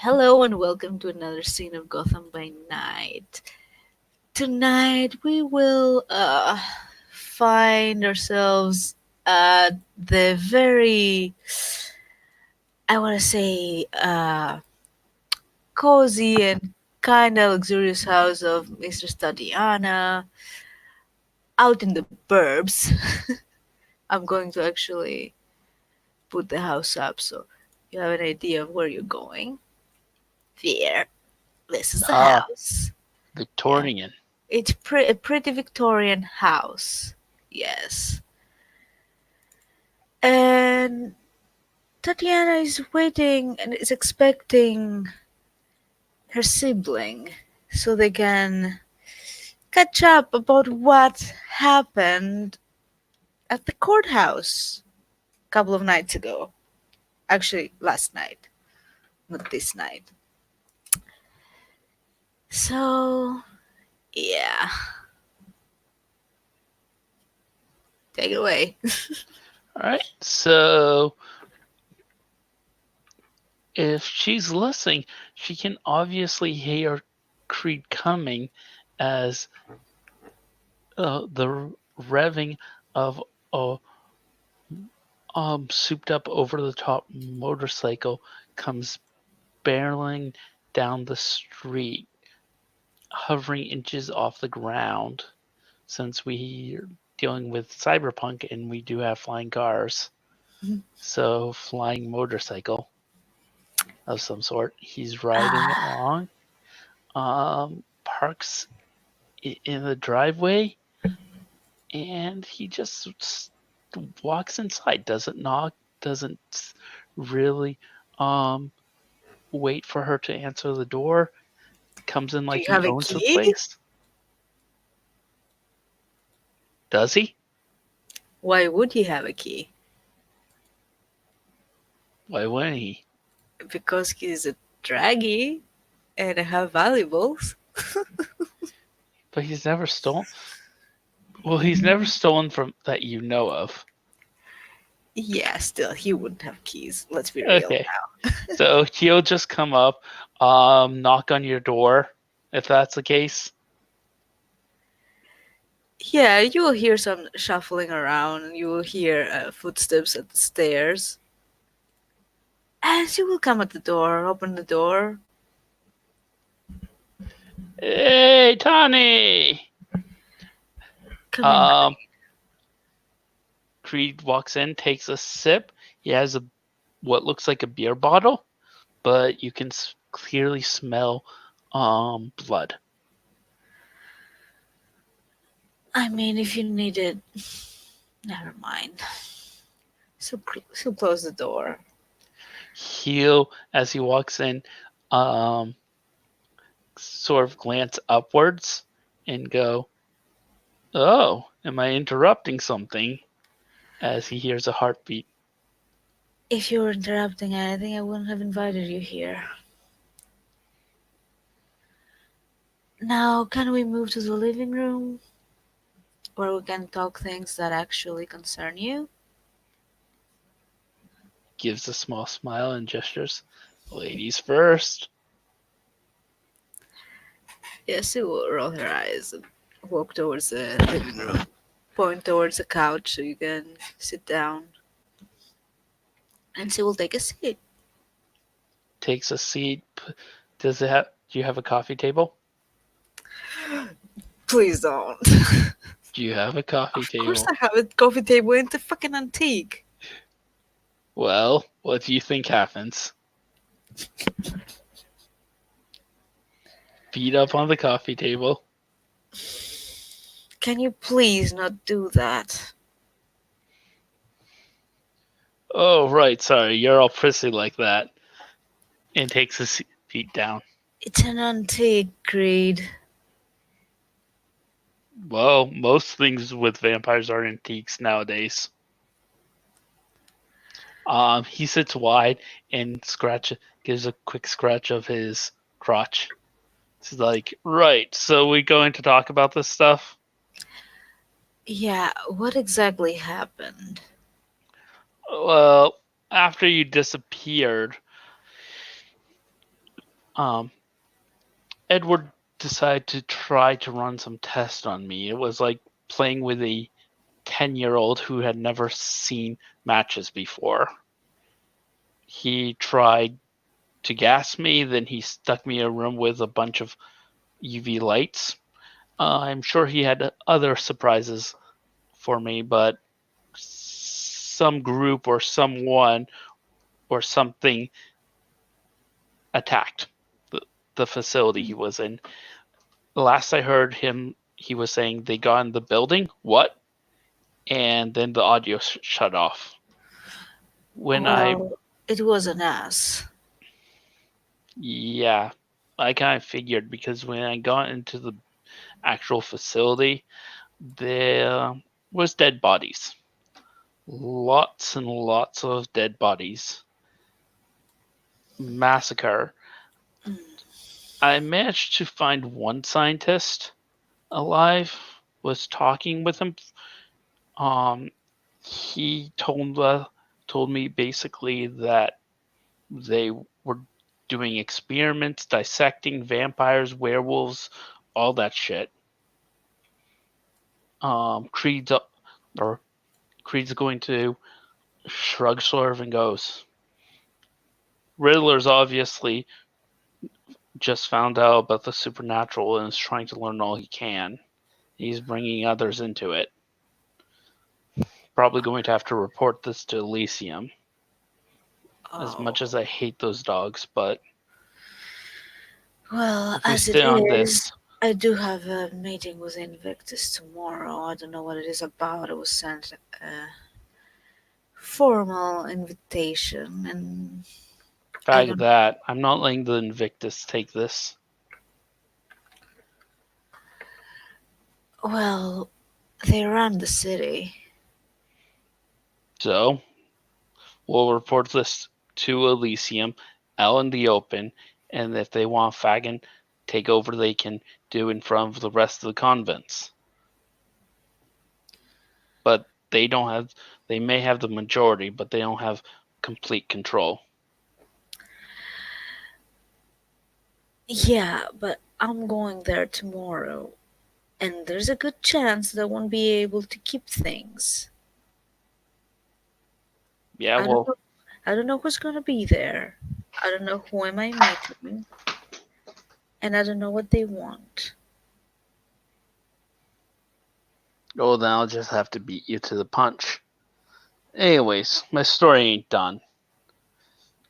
Hello and welcome to another scene of Gotham by Night. Tonight we will find ourselves at the very, I want to say, cozy and kind of luxurious house of Mr. Stadiana out in the burbs. I'm going to actually put the house up so you have an idea of where you're going. There, this is the Ah, house. Yeah. Victorian. It's a pretty Victorian house. Yes. And Tatiana is waiting and is expecting her sibling so they can catch up about what happened at the courthouse a couple of nights ago. Actually, last night, not this night. So, yeah, take it away. All right. So if she's listening, she can obviously hear Creed coming as the revving of a souped up over the top motorcycle comes barreling down the street, hovering inches off the ground. Since we're dealing with cyberpunk and we do have flying cars, so flying motorcycle of some sort. He's riding Ah, along, parks in the driveway, and he just walks inside. Doesn't knock. Doesn't really um, wait for her to answer the door. Comes in do like you he have a owns the key? place. Does he? Why would he have a key? Why wouldn't he? Because he's a draggy and have valuables. But he's never stolen. Well, he's never stolen from that you know of. Yeah, still, he wouldn't have keys. Let's be real Okay, now. so he'll just come up, knock on your door, if that's the case. Yeah, you will hear some shuffling around. You will hear footsteps at the stairs. And she will come at the door, open the door. Hey, Tony! Come in. Um, Creed walks in, takes a sip. He has a what looks like a beer bottle, but you can clearly smell blood. I mean, if you need it, never mind. She'll close the door. He'll, as he walks in, um, sort of glance upwards and go, "Oh, am I interrupting something?" As he hears a heartbeat. If you were interrupting anything, I wouldn't have invited you here. Now, can we move to the living room where we can talk things that actually concern you? Gives a small smile and gestures, "Ladies first." Yes, she will roll her eyes and walk towards the living room, point towards the couch so you can sit down, and she will take a seat. Takes a seat. Does it have? Do you have a coffee table? Please don't. Do you have a coffee Of course, table? I have a coffee table. It's a fucking antique. Well, what do you think happens? Feet up on the coffee table. Can you please not do that? Oh, right, sorry, you're all prissy like that. And takes his feet down. It's an antique, Creed. Well, most things with vampires are antiques nowadays. He sits wide and gives a quick scratch of his crotch. He's like, right, so we going to talk about this stuff? Yeah, what exactly happened? Well, after you disappeared, Um, Edward decided to try to run some tests on me. It was like playing with a 10-year-old who had never seen matches before. He tried to gas me, then he stuck me in a room with a bunch of UV lights. I'm sure he had other surprises for me, but some group or someone or something attacked the facility he was in. Last I heard him, he was saying they got in the building. What? And then the audio shut off. When I, Well, it was an ass. yeah, I kind of figured because when I got into the actual facility, there was dead bodies. Lots and lots of dead bodies. Massacre. I managed to find one scientist alive, was talking with him. Um, he told me basically that they were doing experiments, dissecting vampires, werewolves, all that shit. Creed's or Creed's going to shrug sort of and goes, Riddler's obviously just found out about the supernatural and is trying to learn all he can. He's bringing others into it. Probably going to have to report this to Elysium. As much as Oh. I hate those dogs, but Well, if we as it stay on is, this, I do have a meeting with Invictus tomorrow. I don't know what it is about. I was sent a formal invitation, and I fag don't. that. I'm not letting the Invictus take this. Well, they run the city. So we'll report this to Elysium out in the open, and if they want Fagin take over, they can do in front of the rest of the convents. But they don't have. They may have the majority, but they don't have complete control. Yeah, but I'm going there tomorrow, and there's a good chance that I won't be able to keep things. Yeah, I don't well, know. I don't know who's gonna be there. I don't know who am I meeting, and I don't know what they want. oh, then I'll just have to beat you to the punch. Anyways, my story ain't done.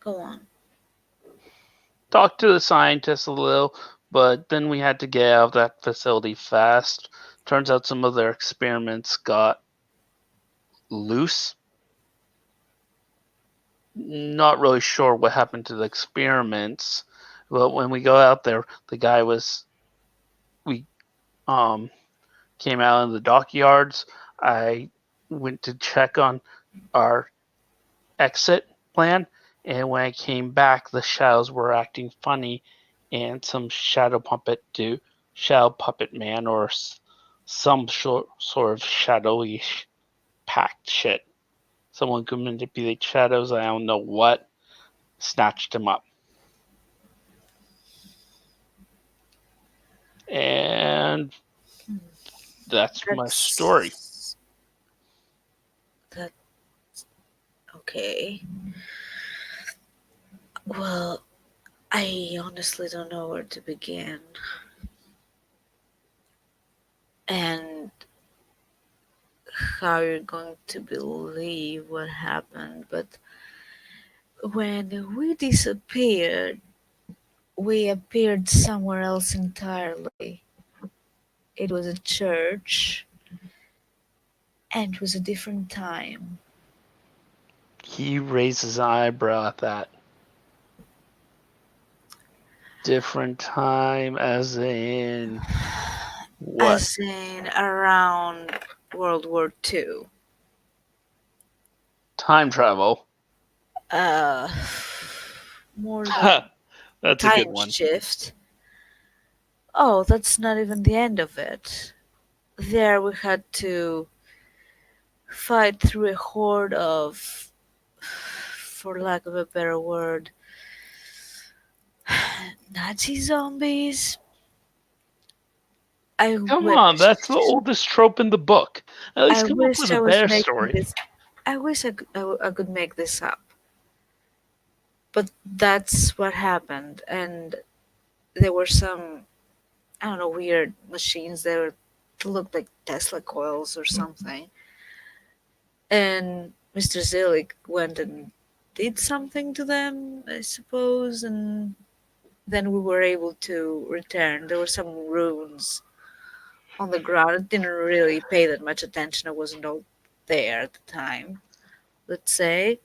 Go on. Talked to the scientists a little, but then we had to get out of that facility fast. Turns out some of their experiments got loose. Not really sure what happened to the experiments, but when we go out there, the guy was we came out in the dockyards. I went to check on our exit plan, and when I came back, the shadows were acting funny, and some shadow puppet man or some sort of shadowy packed shit. Someone could manipulate shadows. I don't know what. Snatched him up, and Hmm. that's my story. That's that. Okay. Well, I honestly don't know where to begin, and how you're going to believe what happened. But when we disappeared, we appeared somewhere else entirely. It was a church, and it was a different time. He raises an eyebrow at that. Different time, as in what? As in around World War II. Time travel. Uh, more like That's a good time one. shift. Oh, that's not even the end of it. There we had to fight through a horde of, for lack of a better word, Nazi zombies? I Come on, wish. that's the oldest trope in the book. At I least come up wish with a I was bear making story. this. I wish I could make this up. But that's what happened. And there were some, I don't know, weird machines that looked like Tesla coils or something. And Mr. Zillick went and did something to them, I suppose, and then we were able to return. There were some runes on the ground. I didn't really pay that much attention. I wasn't all there at the time, let's say.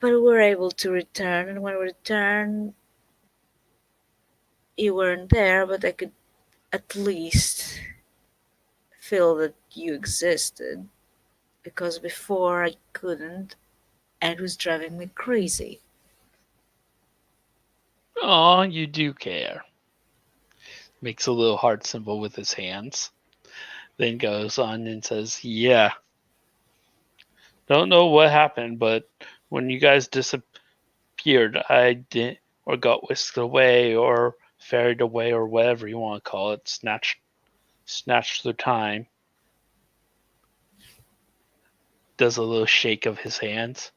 But we were able to return, and when we returned, you weren't there, but I could at least feel that you existed, because before I couldn't, and it was driving me crazy. Oh, you do care. Makes a little heart symbol with his hands. Then goes on and says, "Yeah, don't know what happened, but when you guys disappeared, I did or got whisked away or ferried away or whatever you want to call it, snatched through time." Does a little shake of his hands.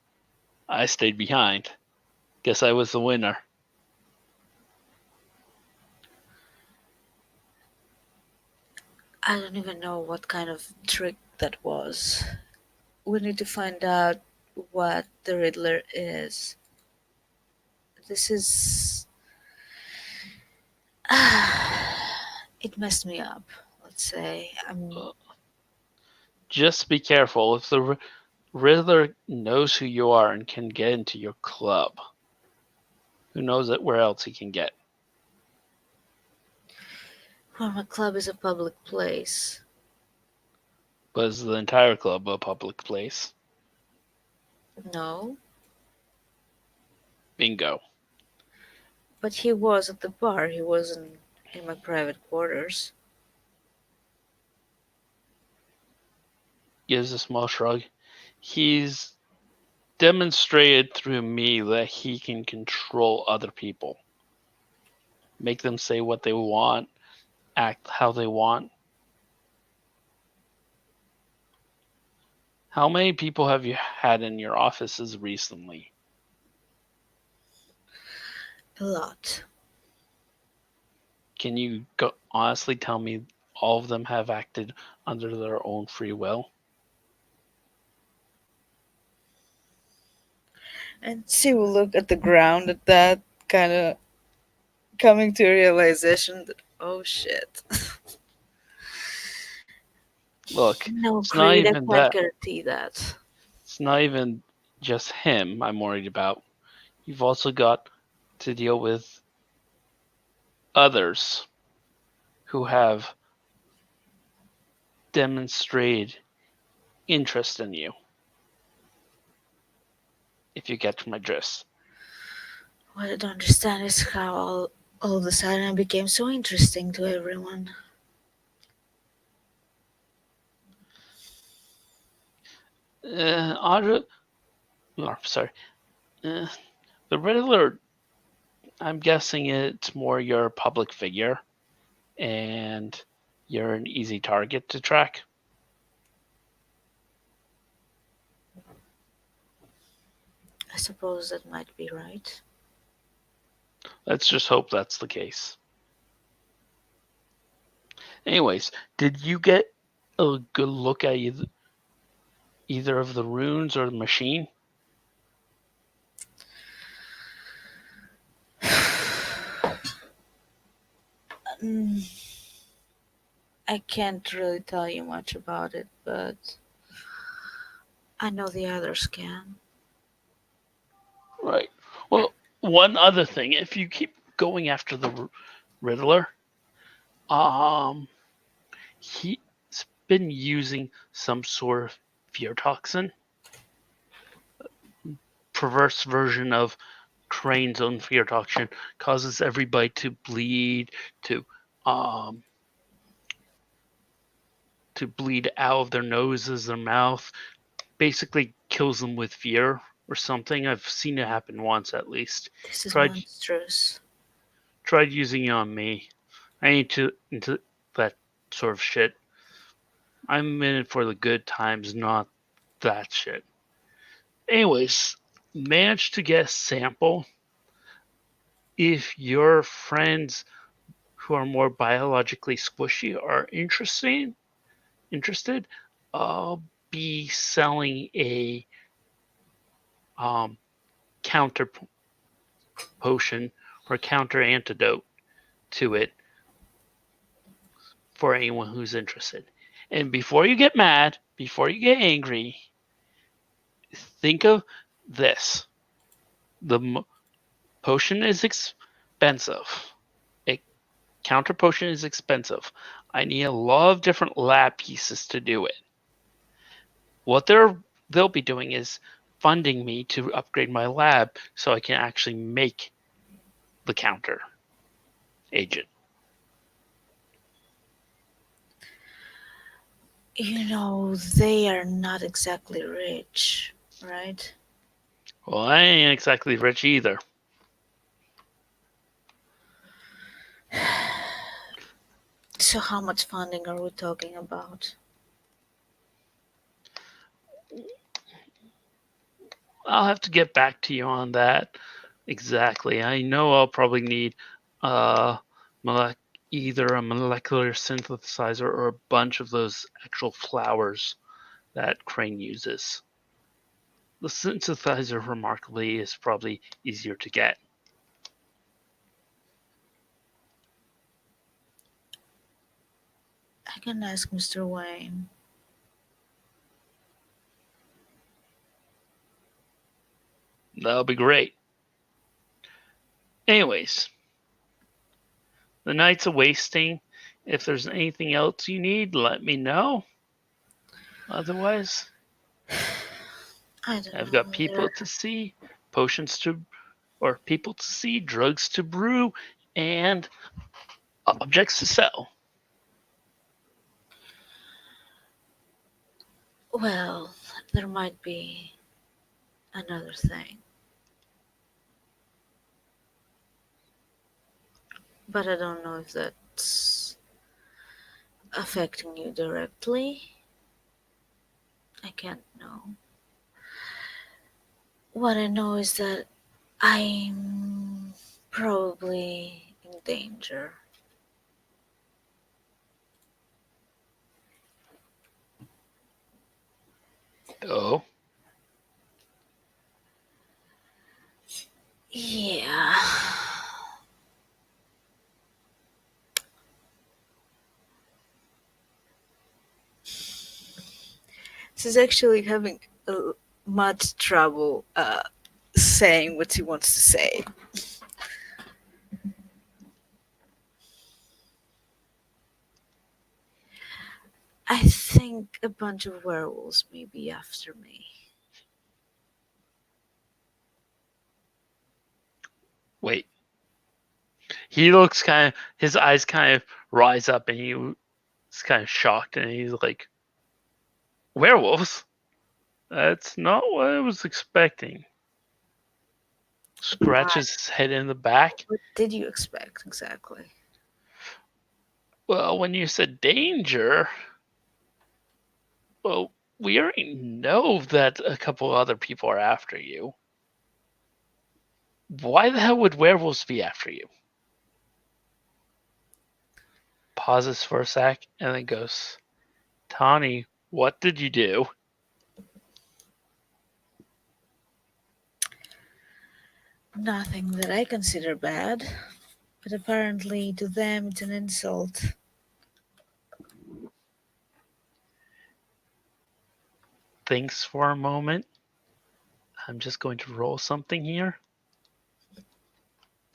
"I stayed behind. Guess I was the winner." I don't even know what kind of trick that was. We need to find out what the Riddler is. This is. It messed me up, let's say. Uh, Just be careful. If the Riddler knows who you are and can get into your club, who knows it where else he can get? Well, my club is a public place. But is the entire club a public place? No, Bingo. but he was at the bar. He wasn't in my private quarters. Gives a small shrug. He's demonstrated through me that he can control other people, make them say what they want, act how they want. How many people have you had in your offices recently? A lot. Can you honestly tell me all of them have acted under their own free will? And she will look at the ground at that, kind of coming to a realization that, oh shit. Look, No, it's not Creed, I even can't that. guarantee that. It's not even just him I'm worried about. You've also got to deal with others who have demonstrated interest in you, if you get my drift. What I don't understand is how all of a sudden I became so interesting to everyone. Audra, oh, sorry. Uh, the Riddler, I'm guessing it's more your public figure and you're an easy target to track. I suppose that might be right. Let's just hope that's the case. Anyways, did you get a good look at either of the runes or the machine? Mm, I can't really tell you much about it, but I know the others can. Right. Well, one other thing, if you keep going after the Riddler, um, he's been using some sort of fear toxin, perverse version of Crane's own fear toxin, causes everybody to bleed, to um, to bleed out of their noses, their mouth, basically kills them with fear. or something. I've seen it happen once at least. This is Tried monstrous. tried using it on me. I ain't too into that sort of shit. I'm in it for the good times, not that shit. Anyways, managed to get a sample. If your friends who are more biologically squishy are interested, I'll be selling a um, counter potion or counter antidote to it for anyone who's interested. And before you get mad, before you get angry, think of this: the potion is expensive. A counter potion is expensive. I need a lot of different lab pieces to do it. What they'll be doing is funding me to upgrade my lab so I can actually make the counter agent. They are not exactly rich, right? Well, I ain't exactly rich either. So, how much funding are we talking about? I'll have to get back to you on that exactly. I know I'll probably need uh, either a molecular synthesizer or a bunch of those actual flowers that Crane uses. The synthesizer, remarkably, is probably easier to get. I can ask Mr. Wayne. That'll be great. Anyways, the night's a wasting. If there's anything else you need, let me know. Otherwise, I don't I've know got either. people to see, potions to, or people to see, drugs to brew, and objects to sell. Well, there might be another thing, but I don't know if that's affecting you directly. I can't know. What I know is that I'm probably in danger. Oh, Yeah. She's actually having much trouble saying what she wants to say. I think a bunch of werewolves may be after me. wait. He looks kind of, his eyes kind of rise up and he's kind of shocked and he's like, werewolves? That's not what I was expecting. Why? Scratches his head in the back. What did you expect exactly? Well, when you said danger, well, we already know that a couple other people are after you. Why the hell would werewolves be after you? Pauses for a sec and then goes, Tawny, what did you do? Nothing that I consider bad, but apparently to them it's an insult. Thinks for a moment. I'm just going to roll something here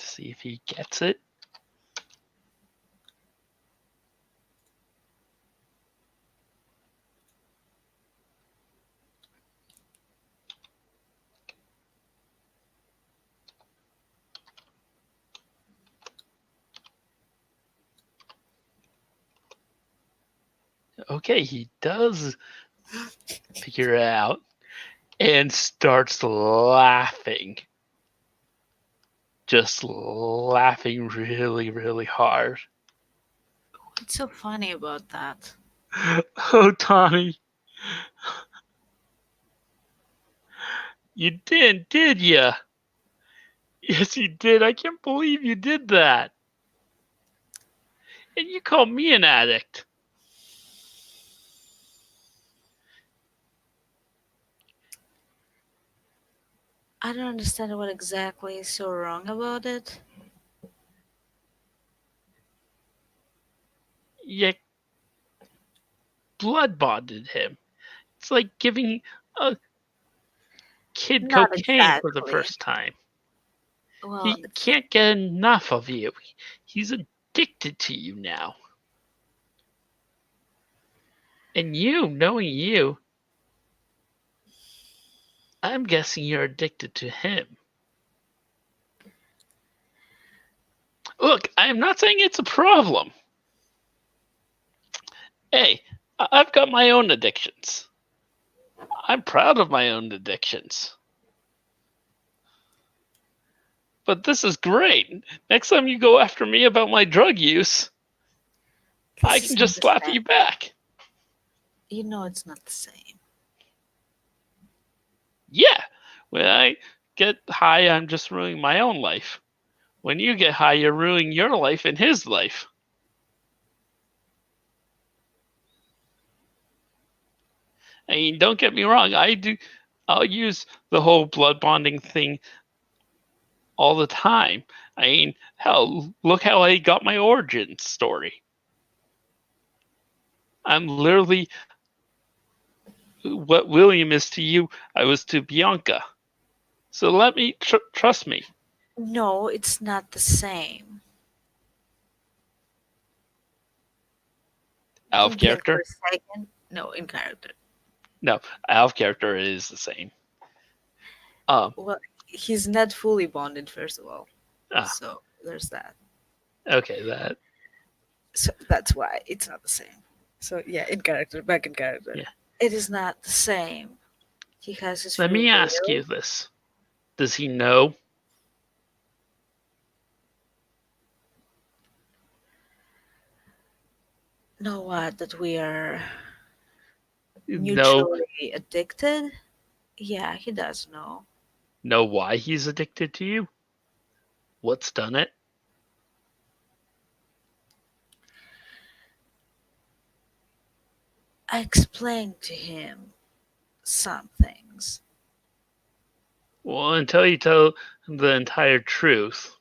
to see if he gets it. Okay, he does figure it out. and starts laughing. Just laughing really, really hard. What's so funny about that? Oh, Tommy, you did ya? Yes, you did. I can't believe you did that. And you called me an addict. I don't understand what exactly is so wrong about it. You blood bonded him. It's like giving a kid Not cocaine for the exactly. first time. Well, He it's can't get enough of you. He's addicted to you now. And you, knowing you, I'm guessing you're addicted to him. Look, I'm not saying it's a problem. Hey, I've got my own addictions. I'm proud of my own addictions. But this is great. Next time you go after me about my drug use, I this can is not just the slap same. you back. You know it's not the same. Yeah, when I get high, I'm just ruining my own life. When you get high, you're ruining your life and his life. I mean, don't get me wrong. I'll use the whole blood bonding thing all the time. I mean, hell, look how I got my origin story. I'm literally what William is to you, I was to Bianca. So let me trust me. No, it's not the same. Out of Don't blink for character? a second. No, in character. No, out of character is the same. Um, Well, he's not fully bonded, first of all. ah, So there's that. okay, that, So that's why it's not the same. So yeah, in character, back in character. yeah. It is not the same. He has his Let free me ask will. you this. Does he know? Know what? That we are Know, mutually addicted? Yeah, he does know. know why he's addicted to you? What's done it? I explained to him some things. Well, until you tell the entire truth,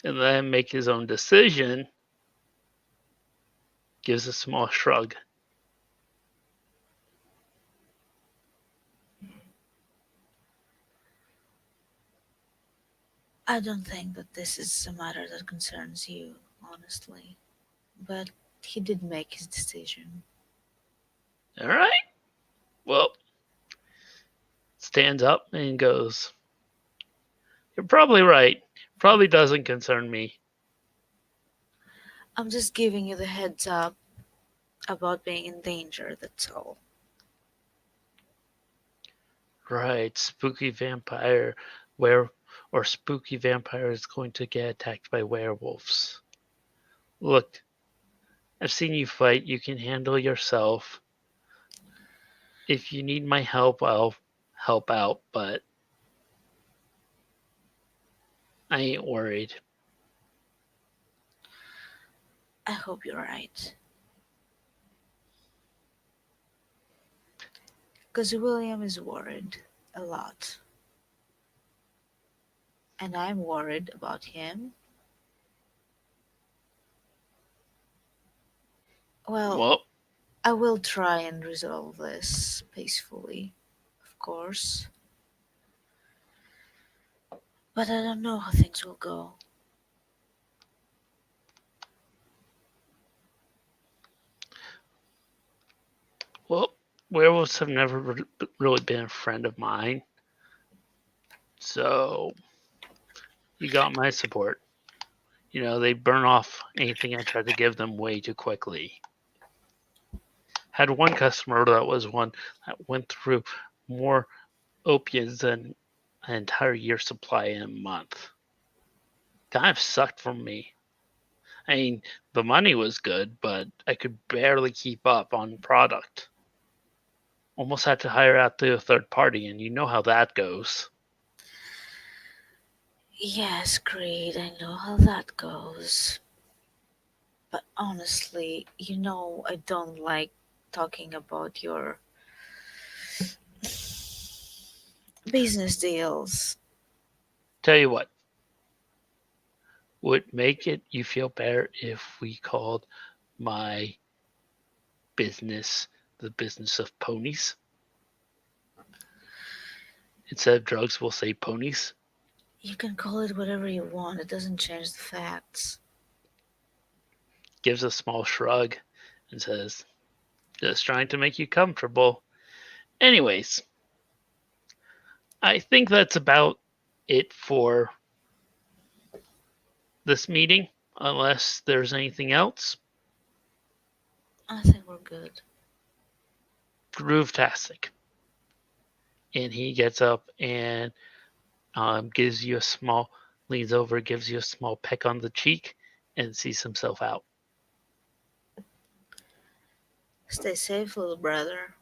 and let him make his own decision, gives a small shrug. I don't think that this is a matter that concerns you, honestly. But he did make his decision. All right. Well, stands up and goes, "You're probably right. Probably doesn't concern me." I'm just giving you the heads up about being in danger, that's all. Right, spooky vampire, where or spooky vampire is going to get attacked by werewolves. Look, I've seen you fight. You can handle yourself. If you need my help, I'll help out, but I ain't worried. I hope you're right. Because William is worried a lot. And I'm worried about him. Well, Well, I will try and resolve this peacefully, of course. But I don't know how things will go. well, werewolves have never really been a friend of mine, so you got my support. They burn off anything I try to give them way too quickly. Had one customer that was one that went through more opiates than an entire year supply in a month. Kind of sucked for me. I mean, the money was good, but I could barely keep up on product. Almost had to hire out to a third party, and you know how that goes. Yes, Creed, I know how that goes. But honestly, I don't like talking about your business deals. Tell you what, would make it you feel better if we called my business the business of ponies? Instead of drugs, we'll say ponies. You can call it whatever you want, it doesn't change the facts. Gives a small shrug and says, just trying to make you comfortable. Anyways, I think that's about it for this meeting, unless there's anything else. I think we're good. Groove-tastic. And he gets up and gives you a small, leans over, gives you a small peck on the cheek, and sees himself out. Stay safe, little brother.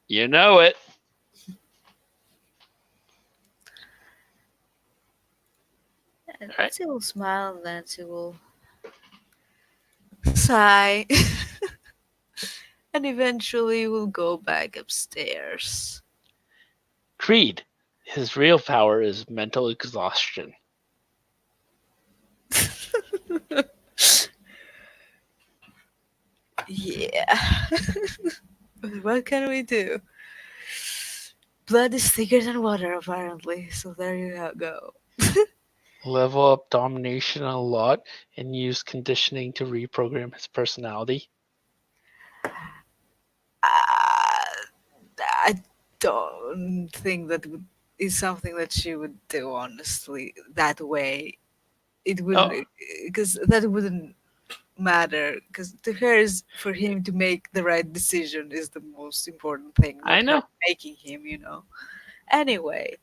You know it. And All right. she will smile and then she will sigh and eventually will go back upstairs. Creed. His real power is mental exhaustion. Yeah. What can we do? Blood is thicker than water, apparently. So there you go. Level up domination a lot and use conditioning to reprogram his personality. Uh, I don't think is something that she would do. Honestly, that way it wouldn't, Oh, because that wouldn't matter. Because to her, is for him to make the right decision is the most important thing, I not her know. making him. Anyway,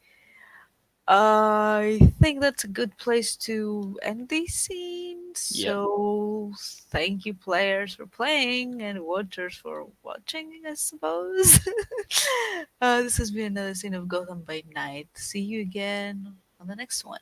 I think that's a good place to end this scene. Yep. So, thank you, players, for playing, and watchers for watching, I suppose. This has been another scene of Gotham by Night. See you again on the next one.